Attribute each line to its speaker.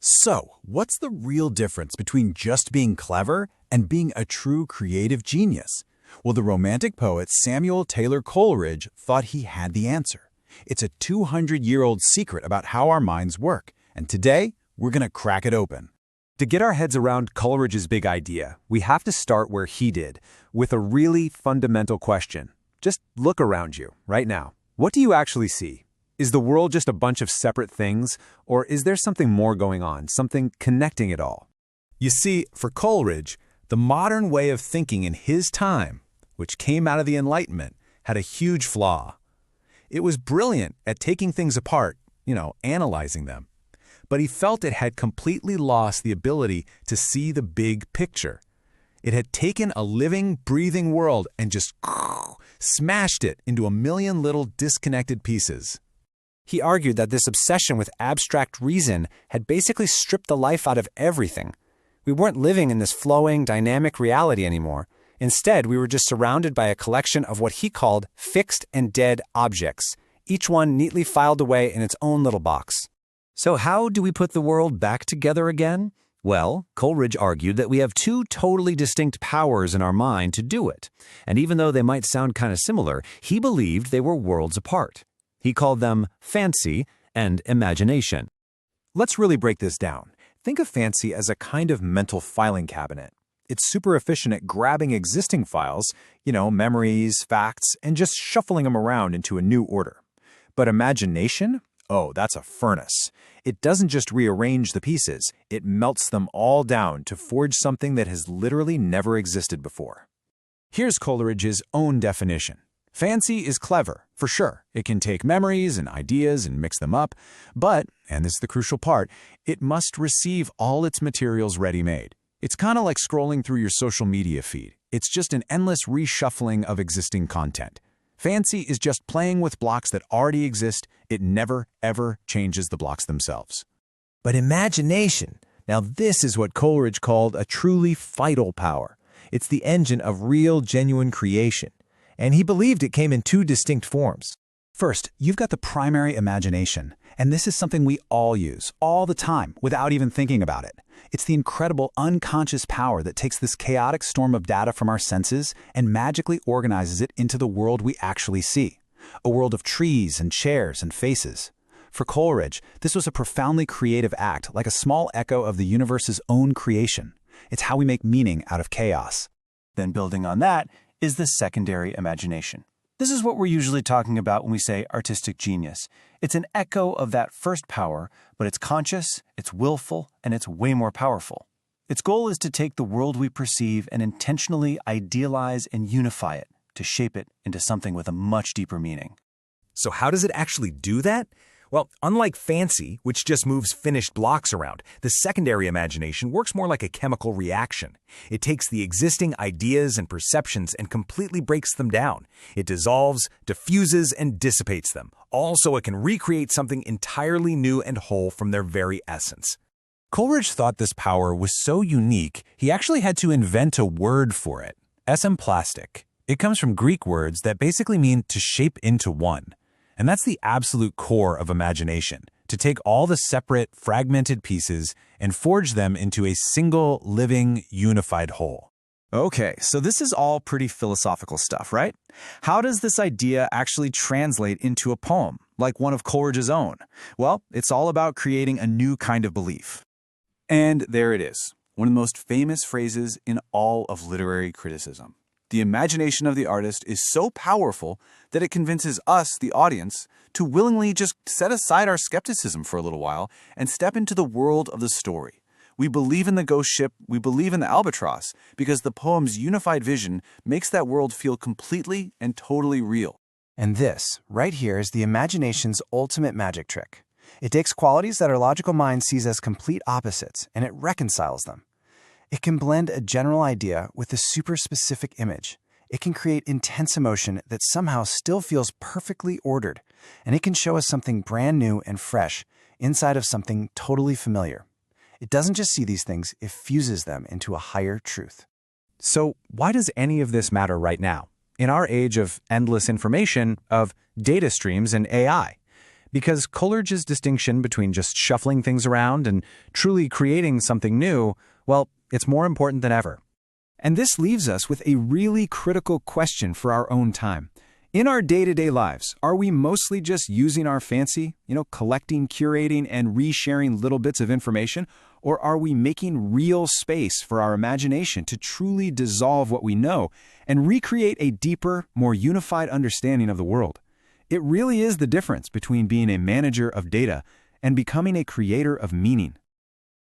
Speaker 1: So, what's the real difference between just being clever and being a true creative genius? Well, the Romantic poet Samuel Taylor Coleridge thought he had the answer. It's a 200-year-old secret about how our minds work, and today, we're going to crack it open.
Speaker 2: To get our heads around Coleridge's big idea, we have to start where he did, with a really fundamental question. Just look around you, right now. What do you actually see? Is the world just a bunch of separate things, or is there something more going on, something connecting it all?
Speaker 3: You see, for Coleridge, the modern way of thinking in his time, which came out of the Enlightenment, had a huge flaw. It was brilliant at taking things apart, analyzing them. But he felt it had completely lost the ability to see the big picture. It had taken a living, breathing world and just smashed it into a million little disconnected pieces.
Speaker 4: He argued that this obsession with abstract reason had basically stripped the life out of everything. We weren't living in this flowing, dynamic reality anymore. Instead, we were just surrounded by a collection of what he called fixed and dead objects, each one neatly filed away in its own little box.
Speaker 5: So how do we put the world back together again? Well, Coleridge argued that we have two totally distinct powers in our mind to do it. And even though they might sound kind of similar, he believed they were worlds apart. He called them fancy and imagination.
Speaker 2: Let's really break this down. Think of fancy as a kind of mental filing cabinet. It's super efficient at grabbing existing files, memories, facts, and just shuffling them around into a new order. But imagination? Oh, that's a furnace. It doesn't just rearrange the pieces, it melts them all down to forge something that has literally never existed before. Here's Coleridge's own definition. Fancy is clever, for sure. It can take memories and ideas and mix them up, but, and this is the crucial part, it must receive all its materials ready-made. It's kind of like scrolling through your social media feed. It's just an endless reshuffling of existing content. Fancy is just playing with blocks that already exist. It never, ever changes the blocks themselves.
Speaker 3: But imagination, now this is what Coleridge called a truly vital power. It's the engine of real, genuine creation. And he believed it came in two distinct forms.
Speaker 1: First, you've got the primary imagination, and this is something we all use, all the time, without even thinking about it. It's the incredible unconscious power that takes this chaotic storm of data from our senses and magically organizes it into the world we actually see, a world of trees and chairs and faces. For Coleridge, this was a profoundly creative act, like a small echo of the universe's own creation. It's how we make meaning out of chaos.
Speaker 6: Then building on that is the secondary imagination. This is what we're usually talking about when we say artistic genius. It's an echo of that first power, but it's conscious, it's willful, and it's way more powerful. Its goal is to take the world we perceive and intentionally idealize and unify it, to shape it into something with a much deeper meaning.
Speaker 2: So how does it actually do that? Well, unlike fancy, which just moves finished blocks around, the secondary imagination works more like a chemical reaction. It takes the existing ideas and perceptions and completely breaks them down. It dissolves, diffuses, and dissipates them, all so it can recreate something entirely new and whole from their very essence.
Speaker 1: Coleridge thought this power was so unique, he actually had to invent a word for it, plastic. It comes from Greek words that basically mean to shape into one. And that's the absolute core of imagination, to take all the separate, fragmented pieces and forge them into a single, living, unified whole.
Speaker 6: Okay, so this is all pretty philosophical stuff, right? How does this idea actually translate into a poem, like one of Coleridge's own? Well, it's all about creating a new kind of belief.
Speaker 1: And there it is, one of the most famous phrases in all of literary criticism. The imagination of the artist is so powerful that it convinces us, the audience, to willingly just set aside our skepticism for a little while and step into the world of the story. We believe in the ghost ship, we believe in the albatross, because the poem's unified vision makes that world feel completely and totally real.
Speaker 4: And this, right here, is the imagination's ultimate magic trick. It takes qualities that our logical mind sees as complete opposites, and it reconciles them. It can blend a general idea with a super specific image. It can create intense emotion that somehow still feels perfectly ordered, and it can show us something brand new and fresh inside of something totally familiar. It doesn't just see these things, it fuses them into a higher truth.
Speaker 2: So why does any of this matter right now, in our age of endless information, of data streams and AI?
Speaker 3: Because Coleridge's distinction between just shuffling things around and truly creating something new, well, it's more important than ever.
Speaker 4: And this leaves us with a really critical question for our own time. In our day-to-day lives, are we mostly just using our fancy, collecting, curating, and resharing little bits of information? Or are we making real space for our imagination to truly dissolve what we know and recreate a deeper, more unified understanding of the world? It really is the difference between being a manager of data and becoming a creator of meaning.